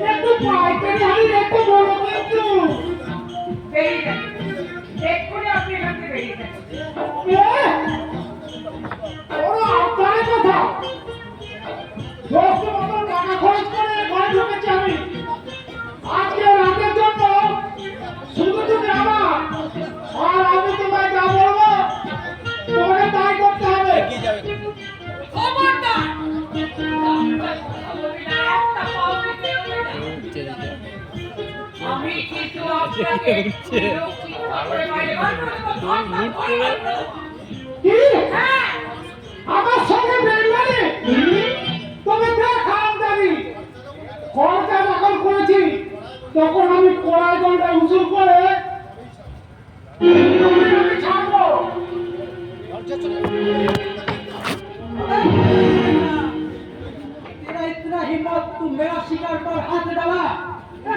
একটু পাইকারি হাড়ির একটু বড় কিন্তু বেরিয়ে যান, এক্ষুনি আপনি এখান থেকে বেরিয়ে যান। ওরা আপনার কথা দশটা মতন টাকা খরচ করে ঘরে ঢুকেছি আমি আজকে রাতের জন্য শুধু তুমি আমার আর আমি তোমায় যা বলবো তোমাকে তাই করতে হবে খবরদার! রাস্তায় কথা বলবি না, একটা পাও দিতে হবে না। আমি কিন্তু আপনাকে নিরক্ষিত করে বাইরে বার করে দেবো। কি হ্যাঁ, আমার সঙ্গে বেরবারে তবে দেখান জানি খরচা যখন করেছি তখন আমি কড়াই দণ্ডা উসুল করে আমি ছাড়বো तेरा इतना हिम्मत तुम मेरा शिकार पर हाथ डाला